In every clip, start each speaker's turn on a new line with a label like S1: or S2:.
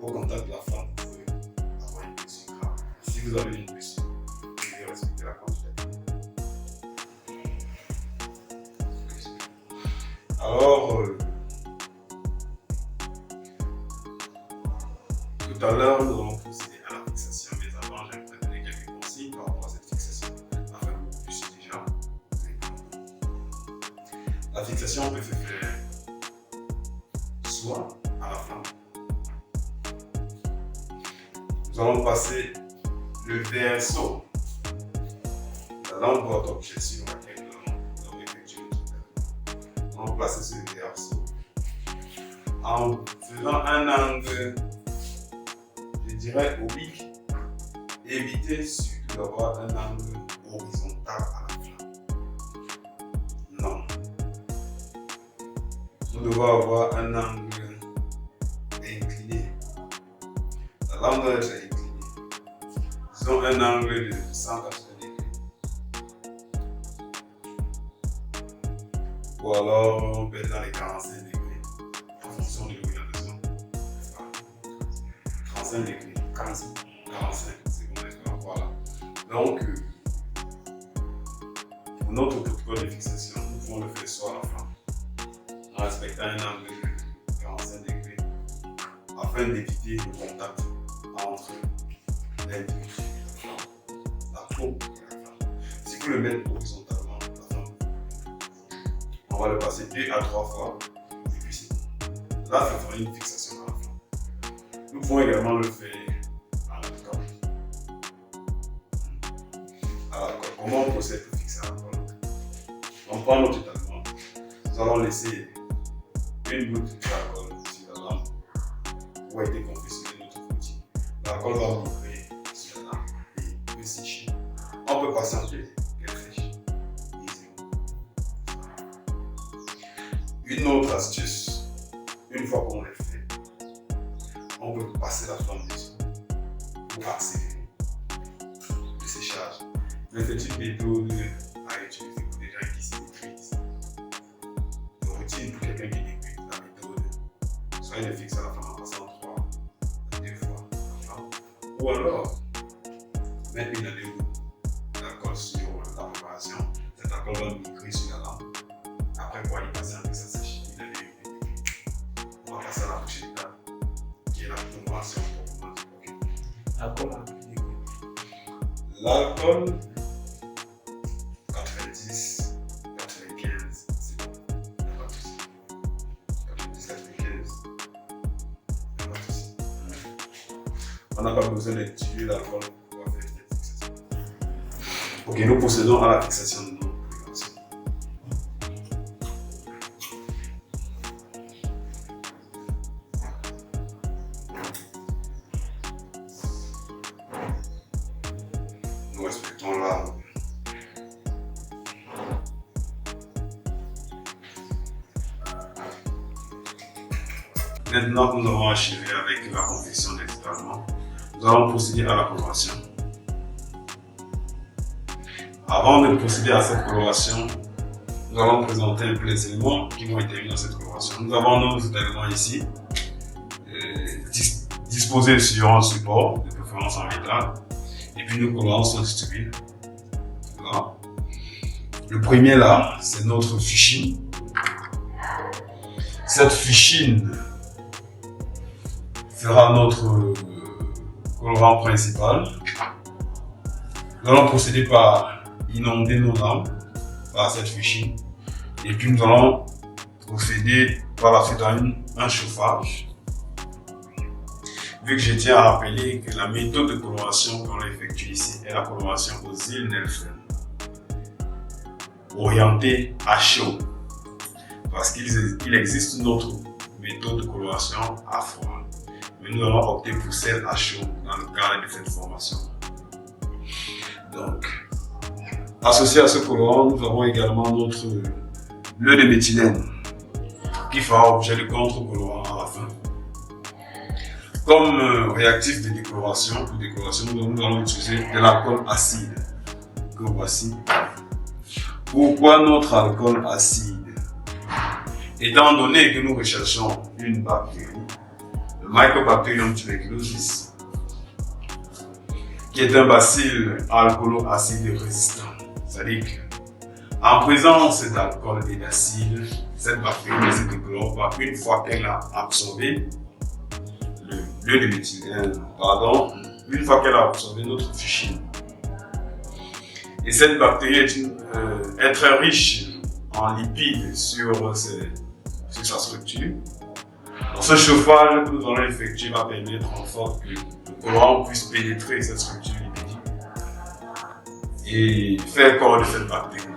S1: au contact de la flamme, vous pouvez avoir une blessure grave. Si vous avez une blessure, vous devez respecter la quantité. Alors, tout à l'heure, nous allons procéder à la fixation, mais avant, j'aimerais donner quelques consignes par rapport à cette fixation, afin que vous puissiez déjà vous écouter. La fixation peut se faire soit à la flamme. Nous allons passer le verso de la lampe porte objet sur laquelle nous allons effectuer le truc. Nous allons placer ce verso en faisant un angle, je dirais, oblique. Évitez surtout d'avoir un angle horizontal à la flamme. Non. Nous devons avoir un angle incliné. La lampe doit être inclinée. Disons un angle de 180 degrés. Ou alors on peut être dans les 45 degrés. En fonction de l'orientation. 35 degrés. 45, c'est bon, voilà. Donc, pour notre protocole de fixation, nous pouvons le faire soit à la flamme, en respectant un angle de 45 degrés, afin d'éviter le contact entre l'individu et la flamme, la paume et la flamme. Si vous le mettez horizontalement, la flamme, on va le passer 2 à 3 fois, et puis c'est bon. Là, ça fera une fixation à la flamme. Nous pouvons également le faire à l'alcool. Comment on procède pour fixer à l'alcool? On prend notre étalement, nous allons laisser une goutte d'alcool sur la lampe où a été confectionné notre outil. L'alcool va rentrer sur la lampe et peut sécher. On peut patienter qu'elle sèche. Une autre astuce, une fois qu'on l'a fait, on peut passer la flamme dessus pour accélérer le séchage. Mais c'est une méthode à utiliser pour des gens qui s'y maîtrisent. De routine pour quelqu'un qui débute la méthode, soit il est fixe à la flamme en passant 3 à 2 fois la flamme, ou alors mettre une année d'alcool sur la préparation. Cet alcool va migrer sur la lampe. Après quoi, il passe avec sa sèche. Une année. On va passer à la prochaine étape qui est la préparation pour commencer. L'alcool, 90, 95, c'est bon. Il n'y a pas de souci. 90, 95, il n'y a pas de souci. On n'a pas besoin d'étudier l'alcool pour faire cette fixation. Ok, nous procédons à la fixation de nos préventions. Nous respectons l'arbre. Maintenant que nous avons achevé avec la confection des étalements, nous allons procéder à la coloration. Avant de procéder à cette coloration, nous allons présenter un peu les éléments qui vont intervenir dans cette coloration. Nous avons nos étalements ici, disposés sur un support de préférence en métal, et puis nos colorants sont distribués. Là. Le premier là, c'est notre fichine. Cette fichine sera notre colorant principal. Nous allons procéder par inonder nos lampes par cette fichine, et puis nous allons procéder par la suite à un chauffage. Vu que je tiens à rappeler que la méthode de coloration qu'on effectue ici est la coloration aux îles Nelson, orientée à chaud, parce qu'il existe une autre méthode de coloration à froid, mais nous allons opter pour celle à chaud dans le cadre de cette formation. Donc, associé à ce colorant, nous avons également notre bleu de méthylène qui fera objet de contre-colorant à la fin. Comme réactif de décoloration, nous allons utiliser de l'alcool acide, que voici. Pourquoi notre alcool acide? Étant donné que nous recherchons une bactérie, Mycobacterium tuberculosis, qui est un bacille alcoolo-acide résistant. C'est-à-dire qu'en présence d'alcool et d'acide, cette bactérie se développe une fois qu'elle a absorbé une fois qu'elle a absorbé notre fichine. Et cette bactérie est très riche en lipides sur sa structure. Donc ce chauffage que nous allons effectuer va permettre en sorte que le colorant puisse pénétrer cette structure lipidique et faire corps de cette bactérie.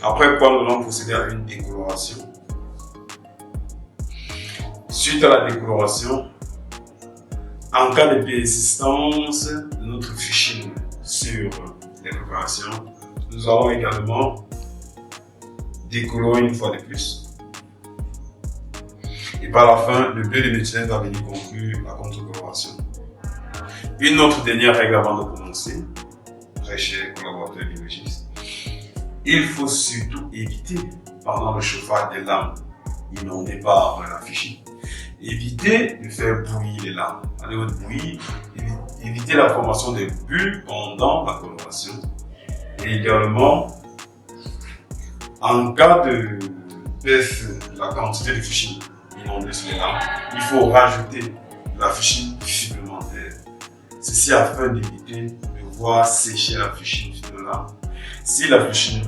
S1: Après quoi, nous allons procéder à une décoloration. Suite à la décoloration, en cas de persistance de notre fichine sur les préparations, nous allons également décolorer une fois de plus. Et par la fin, le bleu de méthylène va venir conclure la contre-coloration. Une autre dernière règle avant de commencer, très chers collaborateurs biologistes, il faut surtout éviter, pendant le chauffage des lames inondées par la fichine, éviter de faire bouillir les lames. Alors, éviter la formation des bulles pendant la coloration. Et également, en cas de baisse de la quantité de fichine inondée sur les lames, il faut rajouter de la fichine supplémentaire. Ceci afin d'éviter de voir sécher la fichine sur la lame. Si la fichine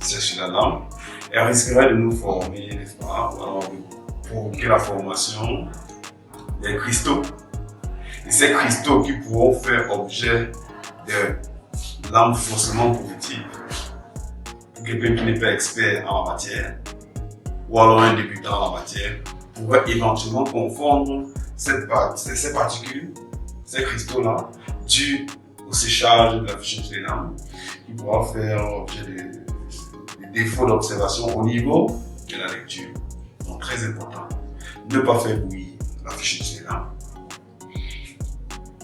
S1: sèche sur la lame, elle risquerait de nous former, n'est-ce pas, ou alors de provoquer la formation des cristaux. Et ces cristaux qui pourront faire objet de lames faussement positives. Pour quelqu'un qui n'est pas expert en la matière, ou alors un débutant en la matière, pourrait éventuellement confondre ces particules, ces cristaux-là, dus au séchage de la fichine sur les lames, qui pourra faire objet de défauts d'observation au niveau de la lecture. Donc très important, ne pas faire bouillir la fichine sur les lames,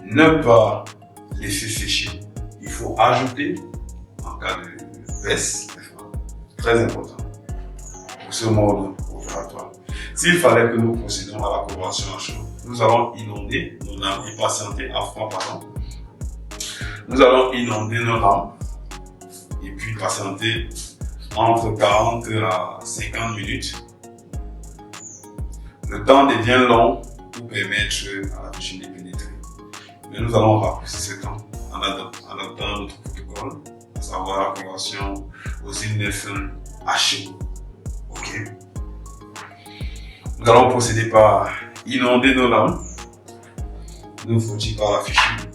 S1: ne pas laisser sécher. Il faut ajouter en cas de baisse, très important pour ce mode opératoire. S'il fallait que nous procédions à la coloration à chaud, nous allons inonder nos lames et patienter à froid, pardon. Nous allons inonder nos lames et puis patienter entre 40 à 50 minutes. Le temps devient long pour permettre à la fichine de pénétrer. Mais nous allons raccourcir ce temps en adoptant notre protocole, à savoir la coloration aux huiles nefles à chaud. Ok. Nous allons procéder par inonder nos lames. Nous faut-il par la fichine.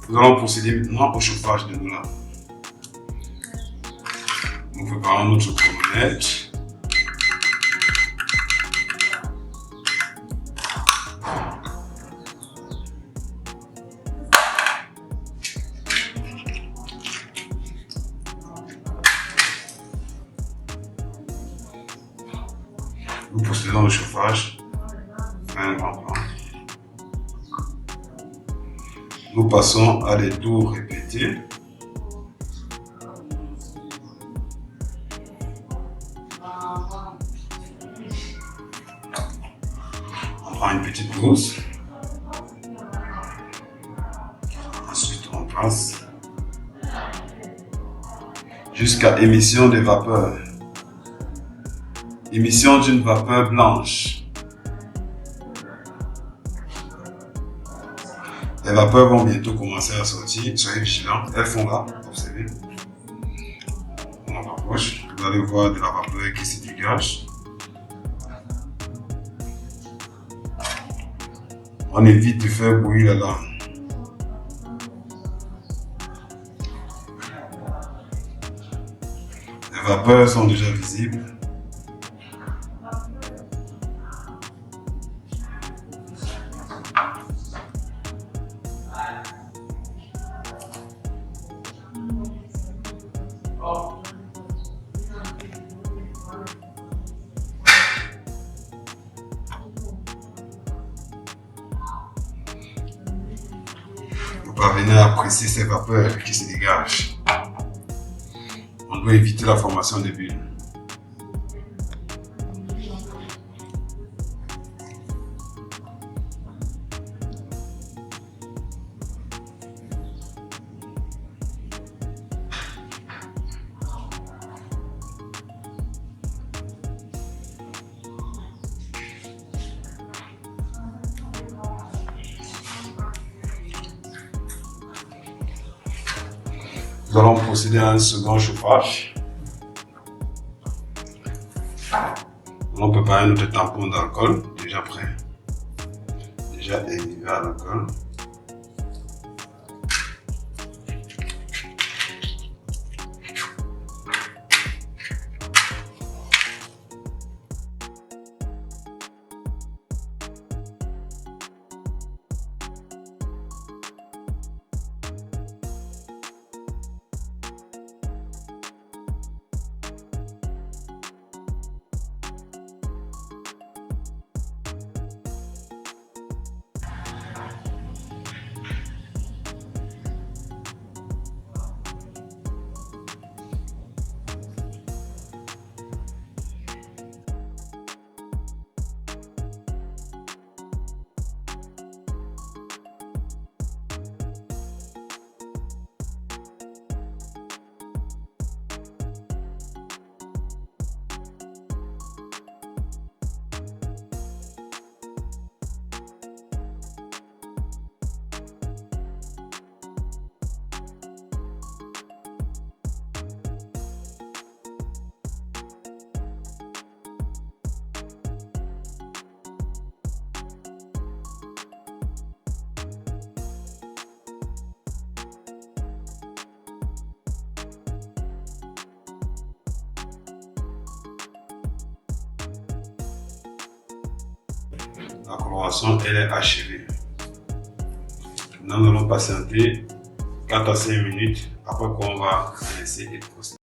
S1: Nous allons procéder maintenant au chauffage de nos lames. Nous préparons notre omelette. Nous procédons au chauffage. Un grand plan. Nous passons à des tours répétés. On prend une petite pause. Ensuite, on passe jusqu'à émission des vapeurs. Émission d'une vapeur blanche. Les vapeurs vont bientôt commencer à sortir. Soyez vigilants. Elles font là, observez. On rapproche. Vous allez voir de la vapeur qui se dégage. On évite de faire bouillir la lame. Les vapeurs sont déjà visibles. Vous parvenez à apprécier ces vapeurs qui se dégagent. On doit éviter la formation de bulles. Nous allons procéder à un second chauffage. Nous allons préparer notre tampon d'alcool, déjà prêt, déjà élevé à l'alcool. La coloration, elle est achevée. Nous allons patienter 4 à 5 minutes, après quoi on va laisser et procéder.